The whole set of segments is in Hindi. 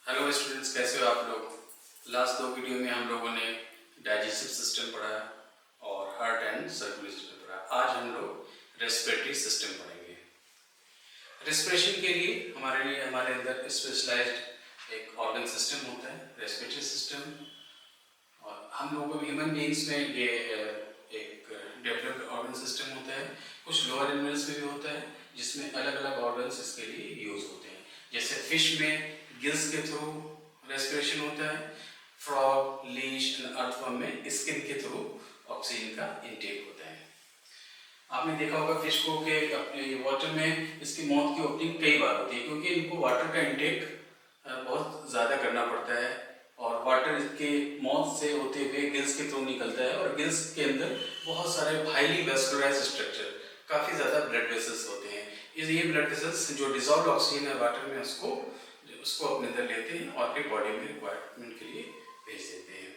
हेलो स्टूडेंट्स, कैसे हो आप लोग। लास्ट 2 वीडियो में हम लोगों ने डाइजेस्टिव सिस्टम पढ़ा और हार्ट एंड सर्कुलेशन सिस्टम पढ़ा। आज हम लोग रेस्पिरेटरी सिस्टम पढ़ेंगे। रेस्पिरेशन के लिए हमारे अंदर स्पेशलाइज्ड एक ऑर्गन सिस्टम होता है, रेस्पिरेटरी सिस्टम। और हम लोगों में ह्यूमन बीइंग्स में ये एक डेवलप्ड ऑर्गन सिस्टम होता है। कुछ लोअर एनिमल्स में भी होता है जिसमें अलग अलग ऑर्गन्स इसके लिए यूज होते हैं। जैसे फिश में गिल्स के थ्रू रेस्पिरेशन होता है, फ्रॉग, लीच एंड अर्थवर्म में स्किन के थ्रू ऑक्सीजन का इनटेक होता है। आपने देखा होगा फिश को कि अपने वाटर में इसकी मौत की ओपनिंग कई बार होती है, क्योंकि इनको वाटर का इनटेक बहुत ज़्यादा करना पड़ता है और वाटर के मौत से होते हुए गिल्स के थ्रू निकलता है। और गिल्स के अंदर बहुत सारे हाईली वेस्कुलराइज्ड स्ट्रक्चर, काफ़ी ज़्यादा ब्लड वेसल्स होते हैं। ये ब्लड वेसल्स जो डिजॉल्व ऑक्सीजन है वाटर में उसको अपने अंदर लेते हैं और फिर बॉडी में रिक्वायरमेंट के लिए भेज देते हैं।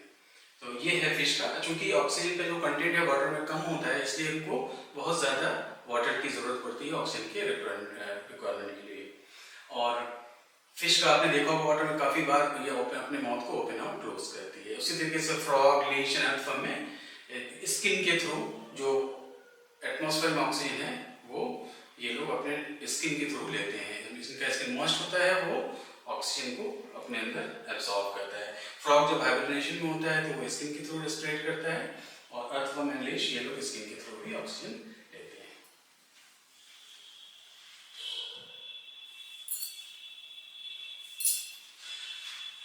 तो ये है फिश का। चूंकि ऑक्सीजन का जो कंटेंट है वाटर में कम होता है, इसलिए इनको बहुत ज़्यादा वाटर की ज़रूरत पड़ती है ऑक्सीजन के रिक्वायरमेंट के लिए। और फिश का आपने देखा होगा वाटर में काफ़ी बार ये अपने माउथ को ओपन और क्लोज करती है। उसी तरीके से फ्रॉग, लीच एंड अर्थवर्म में स्किन के थ्रू जो एटमॉस्फेयर में ऑक्सीजन है वो ये लोग अपने स्किन के थ्रू लेते हैं। जिनका स्किन मॉइस्ट होता है वो ऑक्सीजन को अपने अंदर एब्सॉर्ब करता है। फ्रॉग जब हाइबरनेशन में होता है तो वो स्किन के थ्रू रेस्पिरेट करता है और अर्थवर्म एंड लीच ये लोग स्किन के थ्रू भी ऑक्सीजन लेते हैं।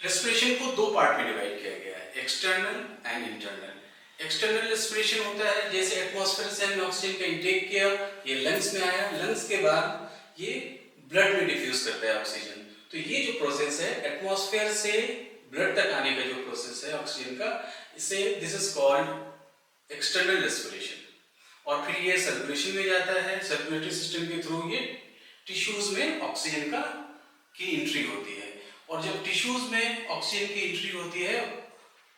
रेस्पिरेशन को 2 पार्ट में डिवाइड किया गया है, external and internal. External respiration होता है जैसे एटमॉस्फेयर से हमने ऑक्सीजन का इंटेक किया, ये लंग्स में आया, लंग्स के बाद ये ब्लड में डिफ्यूज करता है ऑक्सीजन। तो ये जो प्रोसेस है एटमॉस्फेयर से ब्लड तक आने का जो प्रोसेस है ऑक्सीजन का, इसे this is called external respiration. और फिर ये सर्कुलेशन में जाता है, सर्कुलेटरी सिस्टम के थ्रू ये टिश्यूज में ऑक्सीजन की एंट्री होती है। और जब टिश्यूज में ऑक्सीजन की एंट्री होती है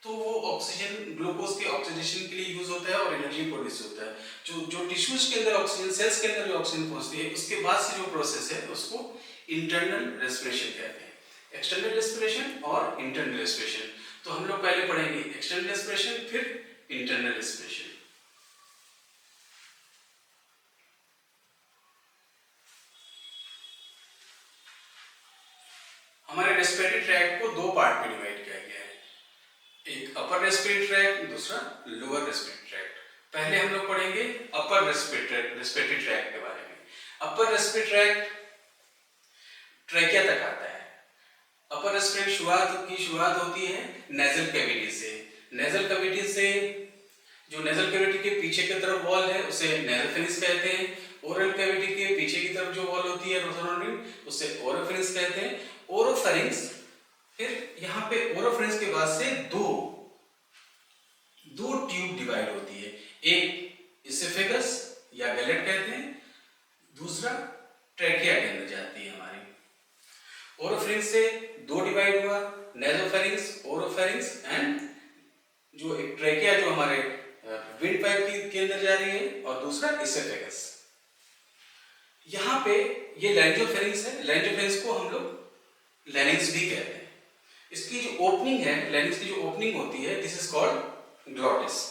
तो वो ऑक्सीजन ग्लूकोज के ऑक्सीडेशन के लिए यूज होता है और एनर्जी प्रोड्यूस होता है। जो टिश्यूज के अंदर ऑक्सीजन, सेल्स के अंदर जो ऑक्सीजन पहुंचती है, उसके बाद से जो प्रोसेस है उसको इंटरनल रेस्पिरेशन कहते हैं। एक्सटर्नल रेस्पिरेशन और इंटरनल रेस्पिरेशन। तो हम लोग पहले पढ़ेंगे एक्सटर्नल रेस्पिरेशन, फिर इंटरनल रेस्पिरेशन। हमारे रेस्पिरेटरी ट्रैक्ट को 2 पार्ट में डिवाइड किया गया है, एक अपर रेस्पिरेटरी ट्रैक्ट, दूसरा लोअर रेस्पिरेटरी ट्रैक्ट। पहले हम लोग पढ़ेंगे अपर रेस्पिरेटरी ट्रैक्ट के बारे में। अपर रेस्पिरेटरी ट्रैक्ट ट्रैकिया तक आता है। अपर रेस्पिरेटरी की शुरुआत होती है नेजल कैविटी से। नेजल कैविटी से जो नेजल कैविटी के पीछे की तरफ वॉल है उसे नेजोफेरिंक्स कहते हैं। ओरल कैविटी के पीछे की तरफ जो वॉल होती है सराउंडिंग उसे ओरोफेरिंक्स कहते हैं। ओरोफेरिंक्स, फिर यहाँ पे ओरोफेरिंक्स के बाद से दो ट्यूब डिवाइड होती है, एक इसोफेगस या गैलेट कहते हैं, दूसरा ट्रैकिया के अंदर जाती है हमारी। ओरोफेरिंक्स से 2 डिवाइड हुआ, नेजोफेरिंक्स, ओरोफेरिंक्स एंड जो एक ट्रैकिया जो हमारे विंड पाइप के अंदर जा रही है, और दूसरा इसोफेगस। यहाँ पे ये लैरिंजोफेरिंक्स है। लैरिंजोफेरिंक्स को हम लोग लैरिंक्स भी कहते हैं। इसकी जो ओपनिंग है, लैरिंक्स की जो ओपनिंग होती है, this is called glottis.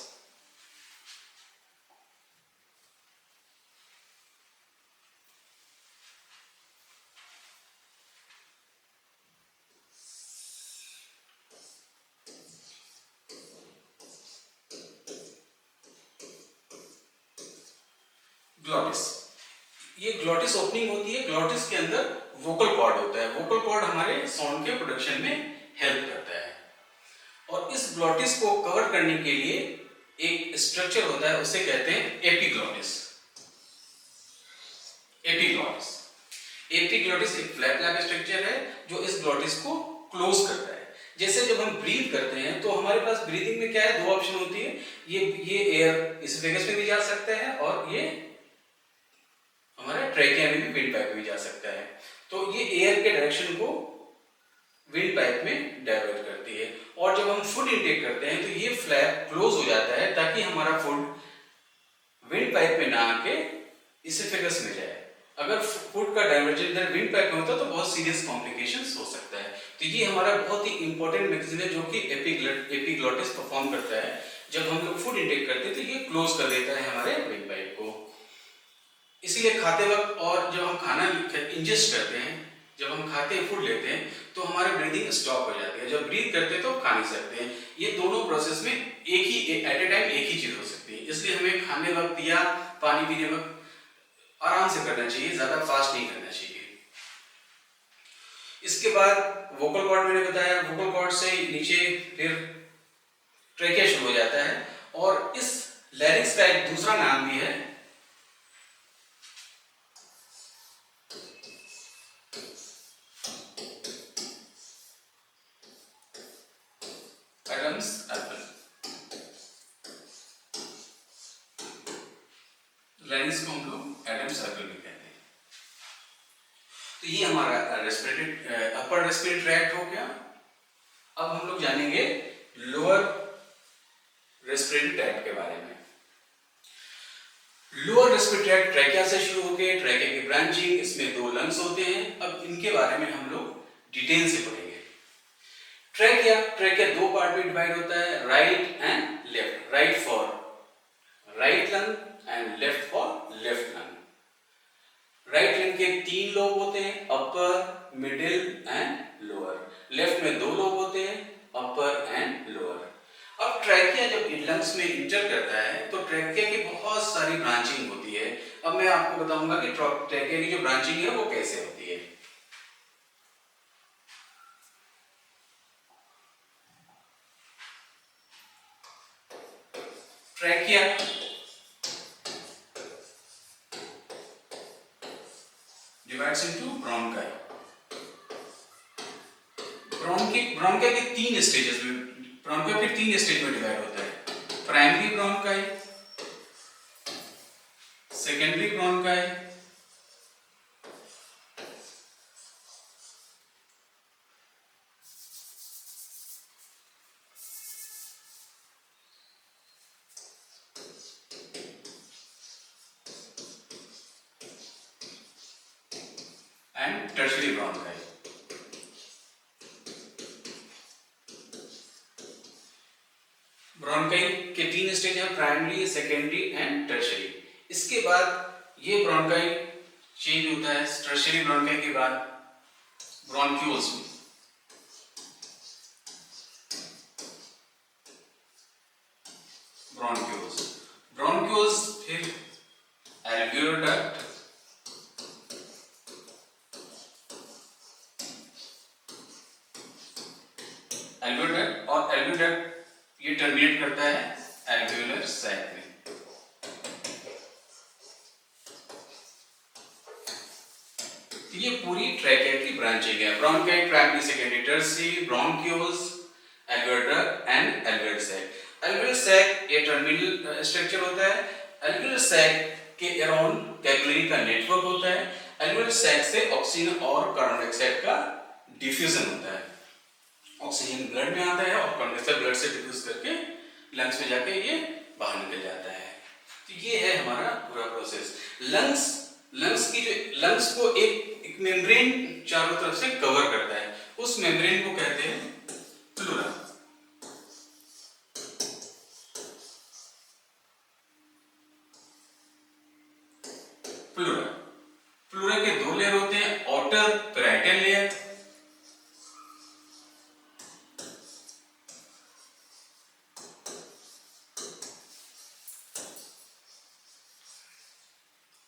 Glottis, ये ग्लॉटिस ओपनिंग होती है। ग्लॉटिस के अंदर वोकल कॉर्ड होता है। वोकल कॉर्ड हमारे साउंड के प्रोडक्शन में हेल्प करता है। और इस ग्लॉटिस को कवर करने के लिए एक स्ट्रक्चर होता है, उसे कहते हैं एपिग्लॉटिस। एपिग्लॉटिस एक फ्लैप लैप स्ट्रक्चर है जो इस ग्लॉटिस को क्लोज करता है। जैसे जब हम ब्रीथ करते हैं तो हमारे पास ब्रीदिंग में क्या है, 2 ऑप्शन होती है। ये एयर इसोफेगस में भी जा सकता है और ये हमारे ट्रैकिया में भी, विंड पाइप में भी जा सकता है। तो ये एयर के डायरेक्शन को विंड पाइप में डाइवर्ट करती है। और जब हम फूड इंटेक करते हैं तो ये फ्लैप क्लोज हो जाता है ताकि हमारा फूड विंड पाइप में ना आके इसोफेगस में जाए। अगर फूड का डाइवर्जन इधर विंड पाइप में होता तो बहुत सीरियस कॉम्प्लिकेशंस हो सकता है। तो ये हमारा बहुत ही इंपॉर्टेंट मैकेनिज्म है जो कि एपिग्लोटिस परफॉर्म करता है। जब हम लोग फूड इंटेक करते हैं तो ये क्लोज कर देता है हमारे विंड पाइप को। इसीलिए खाते वक्त और जब हम खाना इंजेस्ट करते हैं, जब हम खाते हैं फूड लेते हैं तो हमारी ब्रीदिंग स्टॉप हो जाती है। जब ब्रीथ करते हैं तो खा नहीं सकते हैं। ये दोनों प्रोसेस में एक ही एट ए टाइम एक ही चीज हो सकती है। इसलिए हमें खाने वक्त या पानी पीने वक्त आराम से करना चाहिए, ज्यादा फास्ट नहीं करना चाहिए। इसके बाद वोकल कॉर्ड मैंने बताया, वोकल कॉर्ड से नीचे फिर ट्रेकिया शुरू हो जाता है और इस लैरिंक्स का एक दूसरा नाम भी है एडम्स एप्पल। लैरिंक्स को हम लोग एडम्स एप्पल भी कहते हैं। तो ये हमारा अपर रेस्पिरेटरी ट्रैक्ट हो गया। अब हम लोग जानेंगे लोअर रेस्पिरेटरी ट्रैक्ट के बारे में। लोअर रेस्पिरेटरी ट्रैक्ट ट्रैकिया से शुरू होकर ट्रैकिया की ब्रांचिंग, इसमें 2 लंग्स होते हैं। अब इनके बारे में हम लोग डिटेल से पढ़ेंगे। ट्रैकिया 2 पार्ट में डिवाइड होता है, right and left. Right for right lung and left for left lung. Right lung के 3 लोब होते हैं, अपर, मिडिल एंड लोअर। लेफ्ट में 2 लोब होते हैं, अपर एंड लोअर। अब ट्रैकिया जब लंग्स में इंटर करता है तो ट्रैकिया की बहुत सारी ब्रांचिंग होती है। अब मैं आपको बताऊंगा कि ट्रैकिया की जो ब्रांचिंग है वो कैसे होती है। Trachea divides into bronchi। Bronchia के 3 स्टेजेस में, ब्रोंकिया के 3 स्टेज में डिवाइड होता है। Primary bronchi, secondary bronchi and tertiary bronchi. Bronchi के 3 स्टेज हैं, प्राइमरी, सेकेंडरी एंड टर्शियरी। इसके बाद ये ब्रोंकाई चेंज होता है टर्शियरी ब्रोंकाई के बाद ब्रोंक्यूल्स में। ब्रोंक्यूल्स फिर एल्वियोलर डक्ट, और एल्वियोलर ये टर्मिनेट करता है एल्वियोलर सैक में। तो ये पूरी ट्रैकिया की ब्रांचिंग है। Bronchi, primary, secondary, tertiary, bronchioles, alveolar duct and alveolar sac. Alveolar sac ये टर्मिनल स्ट्रक्चर होता है। एल्वियोलर सैक के अराउंड कैपिलरी का नेटवर्क होता है। एल्वियोलर सैक से ऑक्सीजन और कार्बन डाइऑक्साइड का डिफ्यूजन होता है। ऑक्सीजन ब्लड में आता है और कार्बन डाइऑक्साइड ब्लड से डिफ्यूज करके लंग्स में जाके ये बाहर निकल जाता है। तो ये है हमारा पूरा प्रोसेस। लंग्स को एक मेम्ब्रेन चारों तरफ से कवर करता है। उस मेम्ब्रेन को कहते हैं प्लूरा। प्लूरा के 2 लेयर होते हैं, outer parietal layer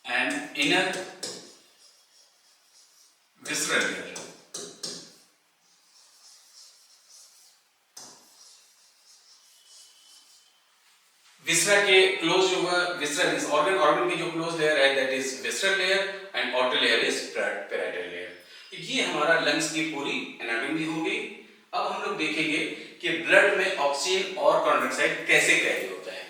and inner visceral layer. Viscera के क्लोज जो हुआ, विसरल इज ऑर्गन की जो क्लोज लेयर है that is visceral layer and outer layer is parietal layer. ये हमारा लंग्स की पूरी एनाटॉमी हो गई। अब हम लोग देखेंगे कि ब्लड में ऑक्सीजन और कार्बन डाइऑक्साइड कैसे कैरी होता है।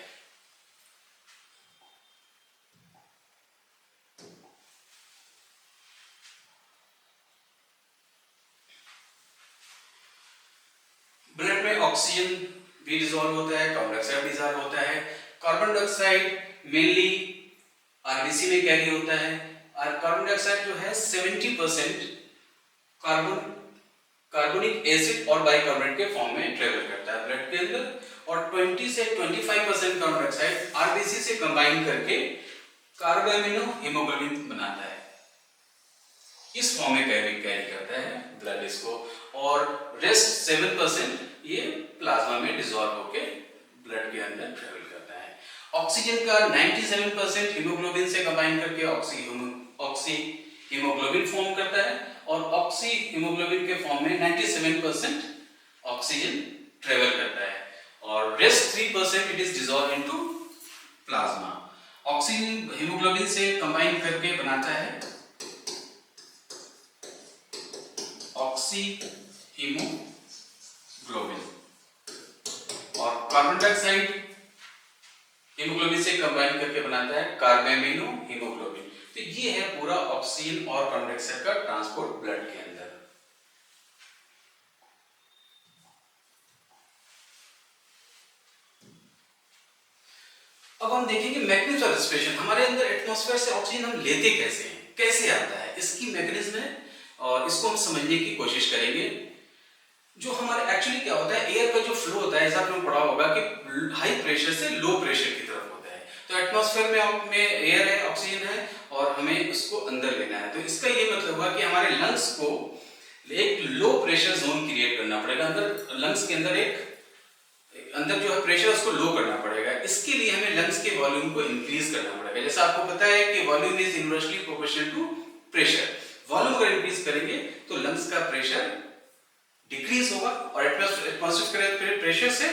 ब्लड में ऑक्सीजन भी डिसॉल्व होता है, कार्बन डाइऑक्साइड डिसॉल्व होता है। कार्बन डाइऑक्साइड मेनली आरबीसी में कैरी होता है और कार्बन डाइऑक्साइड जो है 70% कार्बन कार्बोनिक एसिड और बाइकार्बोनेट के फॉर्म में ट्रेवल करता है ब्लड के अंदर, और 20 से 25% कार्बन डाइऑक्साइड आरबीसी से कंबाइन करके कार्बोएमिनो हीमोग्लोबिन बनाता है। इस फॉर्म में कैरी करता है ब्लड इसको, और रेस्ट 7% ये प्लाज्मा में डिसॉल्व होके ब्लड के अंदर ट्रेवल करता है। ऑक्सीजन का 97% हीमोग्लोबिन से कंबाइन करके ऑक्सी हीमोग्लोबिन फॉर्म करता है, और ऑक्सी हीमोग्लोबिन के फॉर्म में 97% ऑक्सीजन ट्रेवल करता है, और rest 3% it is dissolve into plasma. Oxygen haemoglobin से कंबाइन करके बनाता है ऑक्सी हीमोग्लोबिन, और कार्बन डाइऑक्साइड हीमोग्लोबिन से कंबाइन करके बनाता है कार्बेमिनो हीमोग्लोबिन। तो ये है पूरा ऑक्सीजन और कार्बन डाइऑक्साइड का ट्रांसपोर्ट ब्लड के अंदर। अब हम देखेंगे मैकेनिज्म ऑफ रेस्पिरेशन। हमारे अंदर एटमॉस्फेयर से ऑक्सीजन हम लेते कैसे हैं, कैसे आता है, इसकी मैकेनिज्म है, और इसको हम समझने की कोशिश करेंगे। जो हमारे एक्चुअली क्या होता है, एयर का जो फ्लो होता है, जैसा आपने पढ़ा होगा कि हाई प्रेशर से लो प्रेशर की तरफ होता है। तो एटमॉस्फेयर में एयर है, ऑक्सीजन है, और हमें उसको अंदर लेना है। तो इसका ये मतलब हुआ कि हमारे लंग्स को एक लो प्रेशर जोन क्रिएट करना पड़ेगा। अंदर लंग्स के अंदर अंदर जो है प्रेशर उसको लो करना पड़ेगा। इसके लिए हमें लंग्स के वॉल्यूम को इंक्रीज करना पड़ेगा। जैसा आपको पता है कि volume is inversely proportional to pressure. Volume अगर इंक्रीज करेंगे तो लंग्स का प्रेशर डिक्रीज होगा, और एटमॉस्फेरिक प्रेशर से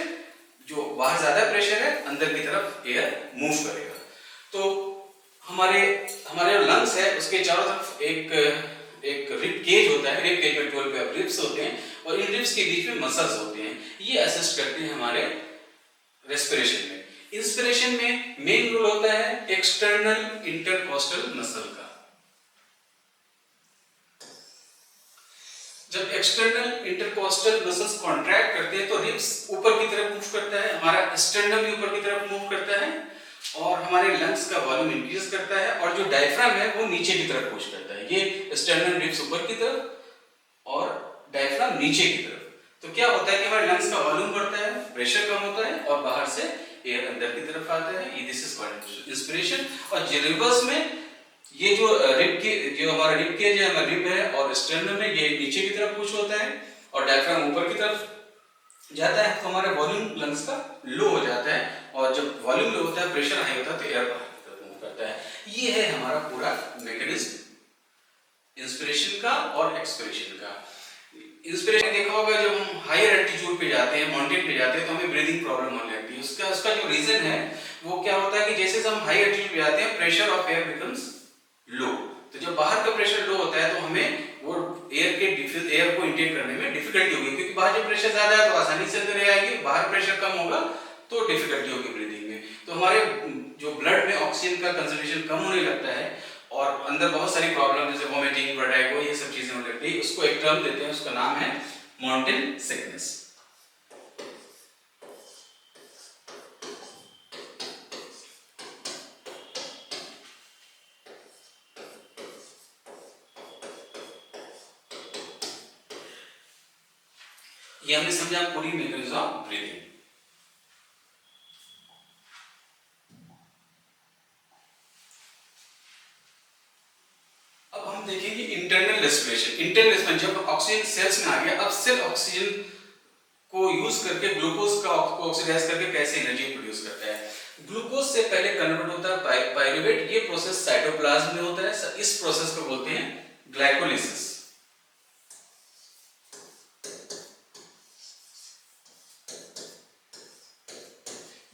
जो बाहर ज्यादा प्रेशर है अंदर की तरफ एयर मूव करेगा। तो हमारे जो लंग्स है उसके चारों तरफ एक रिब केज होता है। रिब केज में 12 रिब्स होते हैं, और इन रिब्स के बीच में मसल्स होते हैं। ये असिस्ट करते हैं हमारे रेस्पिरेशन में। इंस्पिरेशन में मेन रोल होता है एक्सटर्नल इंटरकॉस्टल मसल का। जब एक्सटर्नल इंटरकॉस्टल मसल्स कॉन्ट्रैक्ट करते हैं तो रिब्स ऊपर की तरफ मूव करता है, हमारा स्टर्नम भी ऊपर की तरफ मूव करता है, और हमारे लंग्स का वॉल्यूम इंक्रीज करता है, और जो डायफ्राम है वो नीचे की तरफ पुश करता है। ये स्टर्नम रिब्स ऊपर की तरफ और डायफ्राम नीचे की तरफ। तो क्या होता है कि हमारे लंग्स का वॉल्यूम बढ़ता है, प्रेशर कम होता है, और बाहर से एयर अंदर की तरफ आता है। ये दिस इज कॉल्ड इंस्पिरेशन। और रिवर्स में ये जो हमारा रिब केज है, हमारा रिब है और स्टर्नम है, ये नीचे की तरफ पुश होता है, और डायफ्राम ऊपर की तरफ जाता है। तो हमारा वॉल्यूम लंग्स का लो हो जाता है, और जब वॉल्यूम लो होता है, प्रेशर हाई होता है, तो एयर बाहर की तरफ मूव करता है। ये है हमारा पूरा मैकेनिज्म इंस्पिरेशन का और एक्सपिरेशन का। इंस्पिरेशन देखा होगा, जब हम हायर एल्टीट्यूड पे जाते हैं, माउंटेन पे जाते हैं, तो हमें ब्रीदिंग प्रॉब्लम होने लगती है। उसका जो रीजन है वो क्या होता है कि जैसे हम हाई एल्टीट्यूड पे जाते हैं, प्रेशर ऑफ एयर बिकम्स लो। तो जब बाहर का प्रेशर लो होता है तो हमें वो एयर को इंटेक करने में डिफिकल्टी होगी, क्योंकि बाहर जब प्रेशर ज्यादा है तो आसानी से अंदर एयर आएगी, बाहर प्रेशर कम होगा तो डिफिकल्टी होगी ब्रीदिंग में। तो हमारे जो ब्लड में ऑक्सीजन का कंसंट्रेशन कम होने लगता है, और अंदर बहुत सारी प्रॉब्लम जैसे वोमिटिंग, वर्टिगो, ये सब चीजें होने लगती है। उसको एक टर्म देते हैं, उसका नाम है माउंटेन सिकनेस। ये हमने समझा पूरी मैकेनिज्म ऑफ ब्रीदिंग। अब हम देखेंगे इंटरनल रेस्पिरेशन। इंटरनल रेस्पिरेशन, जब ऑक्सीजन सेल्स में आ गया, अब सेल ऑक्सीजन को यूज करके ग्लूकोज का ऑक्सीडाइज करके कैसे एनर्जी प्रोड्यूस करता है। ग्लूकोज से पहले कन्वर्ट होता है पायरुवेट। ये प्रोसेस साइटोप्लाज्म में होता है। इस प्रोसेस को बोलते हैं ग्लाइकोलिसिस।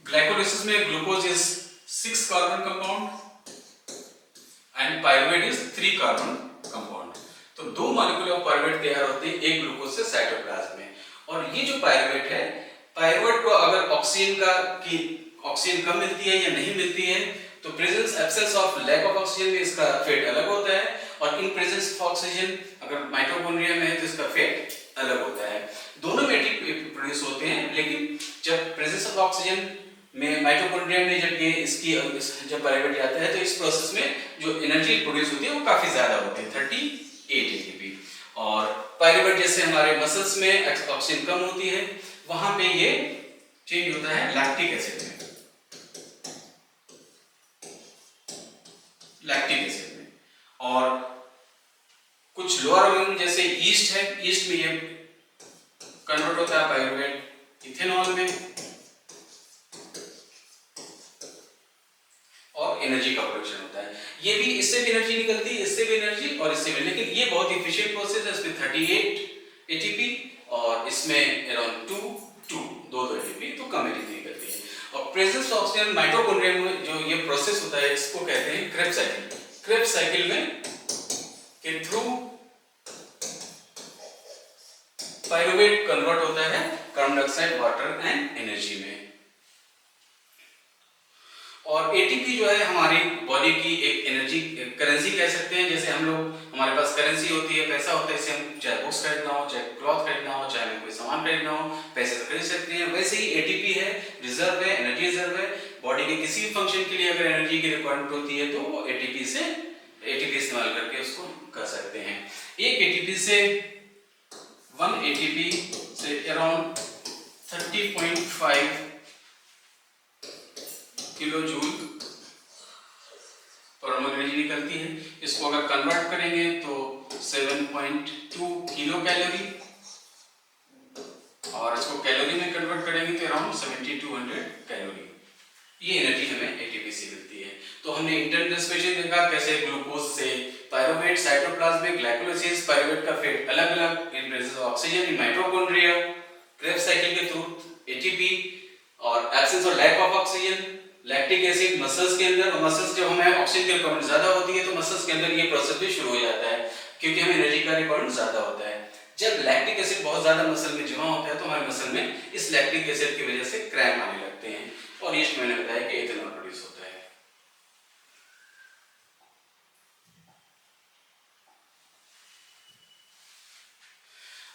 ग्लाइकोलिसिस में glucose is 6 carbon compound and pyruvate is 3 carbon compound. तो 2 मॉलिक्यूल ऑफ पायरुवेट तैयार होते हैं एक ग्लूकोज से साइटोप्लाज्म में। और ये जो पायरुवेट है, पायरुवेट को अगर ऑक्सीजन कम मिलती है या नहीं मिलती है, तो presence absence of lack of oxygen में इसका फेट अलग होता है, और इन प्रेजेंस ऑफ ऑक्सीजन अगर माइटोकॉन्ड्रिया में है तो इसका फेट अलग होता है। दोनों में प्रोड्यूस होते हैं, लेकिन जब प्रेजेंस ऑफ ऑक्सीजन में माइटोकॉन्ड्रिया में जब पायरुवेट जाता है तो इस प्रोसेस में जो एनर्जी प्रोड्यूस होती है वो काफी ज्यादा होती है, 38 एटीपी। और पायरुवेट जैसे हमारे मसल्स में ऑक्सीजन कम होती है, वहां पे ये चेंज होता है लैक्टिक एसिड में, और कुछ लोअर ऑर्गेनिज्म जैसे ईस्ट है, ईस्ट में ये कन्वर्ट होता है पायरुवेट इथेनॉल में और एनर्जी का प्रोडक्शन होता है। ये भी, इससे भी एनर्जी निकलती है, इससे भी एनर्जी और इससे भी, लेकिन ये बहुत इफिशिएंट प्रोसेस है। इसमें 38 एटीपी और इसमें अराउंड 2 एटीपी, तो कम एटीपी निकलती है। और प्रेजेंस ऑफ ऑक्सीजन माइटोकॉन्ड्रिया में जो ये प्रोसेस होता है, इसको कहते हैं क्रेब्स साइकिल। क्रेब्स साइकिल में के थ्रू पायरुवेट कन्वर्ट होता है carbon dioxide, water and energy में। और एटीपी जो है हमारी बॉडी की एक एनर्जी करेंसी कह सकते हैं। जैसे हम लोग, हमारे पास करेंसी होती है, पैसा होता है, इसे हम चाहे बुक्स खरीदना हो, चाहे क्लॉथ खरीदना हो, चाहे हमें कोई सामान खरीदना हो, पैसे से खरीद सकते हैं। वैसे ही एटीपी है, रिजर्व है, एनर्जी रिजर्व है। बॉडी के किसी भी फंक्शन के लिए अगर एनर्जी की रिक्वायरमेंट होती है तो वो एटीपी इस्तेमाल करके उसको कर सकते हैं। एक एटीपी से 1 एटीपी से अराउंड 30.5 किलो जूल पर मोल एनर्जी निकलती है। इसको अगर कन्वर्ट करेंगे तो 7.2 किलो कैलोरी, और इसको कैलोरी में कन्वर्ट करेंगे तो अराउंड 7200 कैलोरी। ये एनर्जी हमें एटीपी से मिलती है। तो हमने इंटरनल रेस्पिरेशन देखा, कैसे ग्लूकोज से पायरुवेट, साइटोप्लाज्मिक ग्लाइकोलाइसिस, पायरुवेट का फेट अलग अलग in presence of oxygen in mitochondria, Krebs cycle के थ्रू एटीपी, और एब्सेंस और lack of oxygen, lactic acid muscles के अंदर। और मसल्स जब हमें ऑक्सीजन की रिक्वायरमेंट ज्यादा होती है तो मसल्स के अंदर ये प्रोसेस भी शुरू हो जाता है, क्योंकि हमें एनर्जी का रिक्वायरमेंट ज्यादा होता है। जब लैक्टिक एसिड बहुत ज्यादा मसल में जमा होता है तो हमारे मसल में इस लैक्टिक एसिड की वजह से क्रैम्प आने लगते हैं, और ईस्ट मैंने बताया कि इथेनॉल प्रोड्यूस होता है।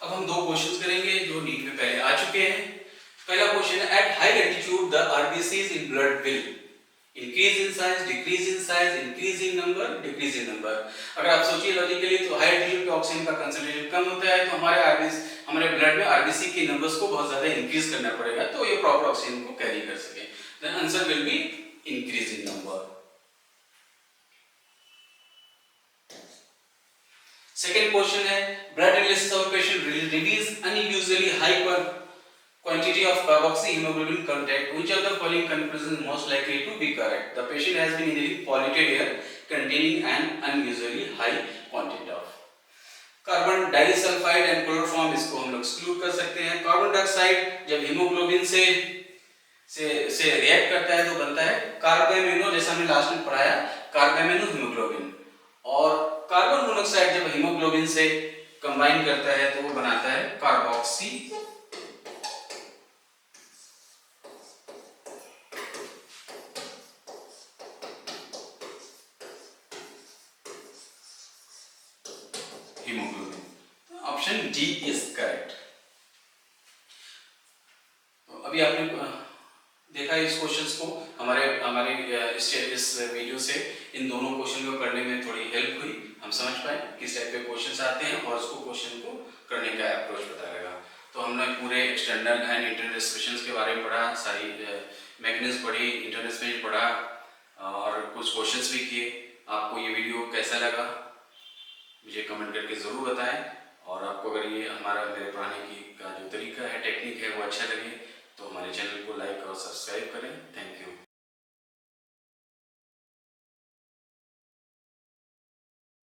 अब हम 2 क्वेश्चंस करेंगे जो नीट में पहले आ चुके हैं। पहला क्वेश्चन है, at high altitude the RBCs in blood will increase in size, decrease in size, increase in number, decrease in number. अगर आप सोचिए लॉजिकली, तो हाई एल्टीट्यूड पे ऑक्सीजन का कंसंट्रेशन कम होता है, तो हमारे ब्लड में आरबीसी के नंबर्स को बहुत ज्यादा इंक्रीज करना पड़ेगा तो ये प्रॉपर ऑक्सीजन को कैरी कर सके। The answer will be increase in number. Second question है, blood analysis of patient reveals unusually high quantity of carboxyhemoglobin content. Which of the following conclusions is most likely to be correct? The patient has been inhaling polluted air containing an unusually high quantity of carbon disulphide and chloroform, इसको हम लोग एक्सक्लूड कर सकते हैं। कार्बन डाइऑक्साइड जब हीमोग्लोबिन से रिएक्ट करता है तो बनता है कार्बेमेनो, जैसा हमने लास्ट में पढ़ाया, कार्बेमेनो हीमोग्लोबिन। और कार्बन मोनोऑक्साइड जब हीमोग्लोबिन से कंबाइन करता है तो वो बनाता है carboxy haemoglobin. Option D is correct. तो अभी आपने देखा इस क्वेश्चंस को, हमारे इस वीडियो से इन दोनों क्वेश्चन को करने में थोड़ी हेल्प हुई, हम समझ पाए किस टाइप के क्वेश्चंस आते हैं और उसको क्वेश्चन को करने का अप्रोच पता लगा। तो हमने पूरे एक्सटर्नल एंड इंटरनल रेस्पिरेशंस के बारे में पढ़ा, सारी मैकेनिज्म पढ़ी, इंटरनल रेस्पिरेशन पढ़ा और कुछ क्वेश्चंस भी किए। आपको ये वीडियो कैसा लगा मुझे कमेंट करके ज़रूर बताएं, और आपको अगर ये मेरे पढ़ाने की का जो तरीका है, टेक्निक है, वो अच्छा लगे तो हमारे चैनल को लाइक और सब्सक्राइब करें।